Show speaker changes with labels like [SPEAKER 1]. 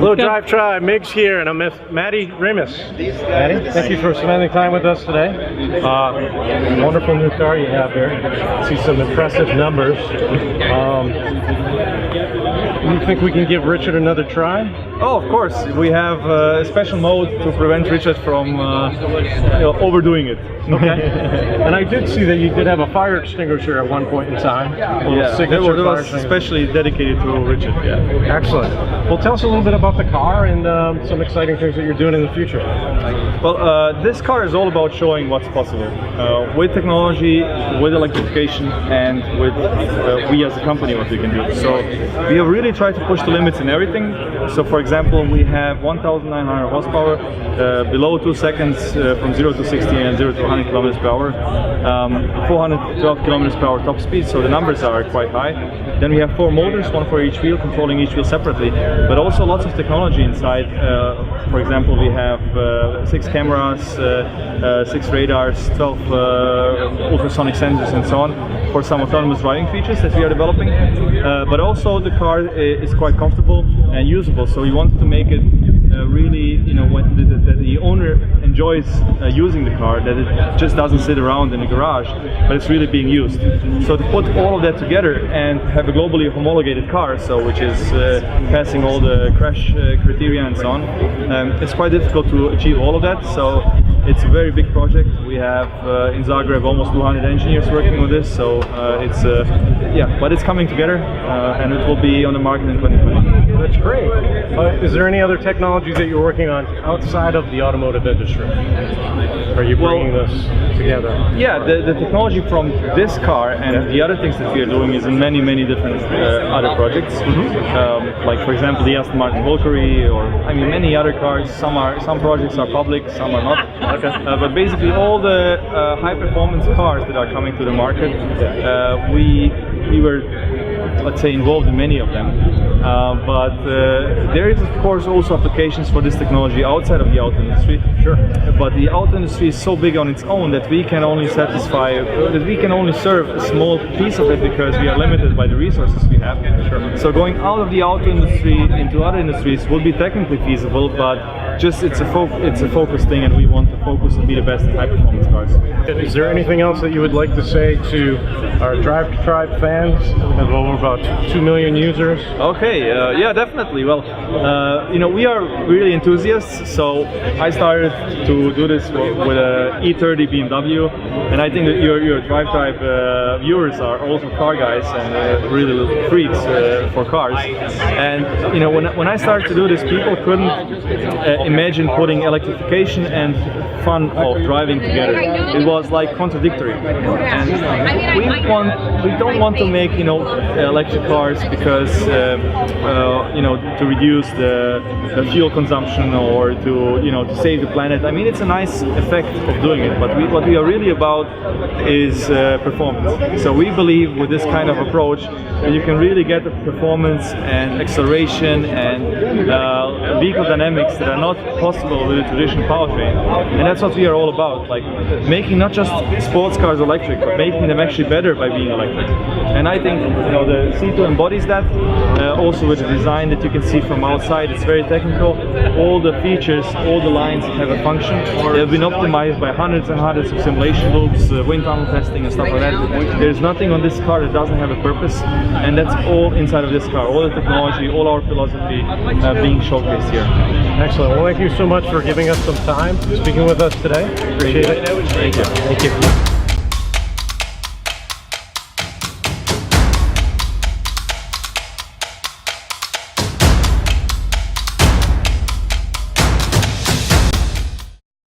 [SPEAKER 1] Hello, Drive Tribe. MIGZ here, and I'm with Mate Rimac. Mate, thank you for spending time with us today. Wonderful new car you have here. See some impressive numbers. You think we can give Richard another try?
[SPEAKER 2] Oh, of course. We have a special mode to prevent Richard from overdoing it.
[SPEAKER 1] Okay. And I did see that you did have a fire extinguisher at one point in time.
[SPEAKER 2] Yeah, that was especially dedicated to Richard. Yeah.
[SPEAKER 1] Excellent. Well, tell us a little bit about the car and some exciting things that you're doing in the future.
[SPEAKER 2] Well, this car is all about showing what's possible with technology, with electrification, and with we as a company what we can do. So we have really tried to push the limits in everything. So for example, we have 1,900 horsepower, below 2 seconds from 0 to 60 and 0 to 100 kilometers per hour, 412 kilometers per hour top speed, so the numbers are quite high. Then we have 4 motors, one for each wheel, controlling each wheel separately, but also lots of technology inside. For example, we have 6 cameras, 6 radars, 12 ultrasonic sensors and so on for some autonomous driving features that we are developing. But also the car is quite comfortable and usable, so we want to make it really, when the owner enjoys using the car, that it just doesn't sit around in the garage, but it's really being used. So to put all of that together and have a globally homologated car, so which is passing all the crash criteria and so on, it's quite difficult to achieve all of that. So it's a very big project. We have in Zagreb almost 200 engineers working on this, so it's but it's coming together and it will be on the market in 2020.
[SPEAKER 1] That's great. Is there any other technologies that you're working on outside of the automotive industry? Are you bringing this together?
[SPEAKER 2] Yeah, the technology from this car and the other things that we are doing is in many different other projects. Like for example the Aston Martin Valkyrie, or I mean many other cars. Some projects are public, some are not. Okay. But basically all the high performance cars that are coming to the market, we were, let's say, involved in many of them. But there is of course also applications for this technology outside of the auto industry. Sure. But the auto industry is so big on its own that we can only serve a small piece of it because we are limited by the resources we have. Sure. So going out of the auto industry into other industries would be technically feasible, but just it's a focus thing, and we want to focus and be the best in high performance cars.
[SPEAKER 1] Is there anything else that you would like to say to our Drive Tribe fans? We have over about 2 million users.
[SPEAKER 2] Okay, yeah, definitely. Well, we are really enthusiasts, so I started to do this with a E30 BMW, and I think that your Drive Tribe viewers are also car guys and really little freaks for cars. And when I started to do this, people couldn't imagine putting electrification and fun of driving together. It was like contradictory, and we don't want to make electric cars because to reduce the fuel consumption or to save the planet. I mean, it's a nice effect of doing it, but what we are really about is performance. So we believe with this kind of approach that you can really get the performance and acceleration and vehicle dynamics that are not possible with a traditional powertrain, and that's what we are all about, like making not just sports cars electric, but making them actually better by being electric. And I think the C2 embodies that, also with the design that you can see from outside. It's very technical. All the features, all the lines have a function. They have been optimized by hundreds and hundreds of simulation loops, wind tunnel testing and stuff like that. There's nothing on this car that doesn't have a purpose, and that's all inside of this car. All the technology, all our philosophy being showcased here.
[SPEAKER 1] Excellent. Well, thank you so much for giving us some time, speaking with us today. Appreciate it.
[SPEAKER 2] Thank you.
[SPEAKER 1] Thank you.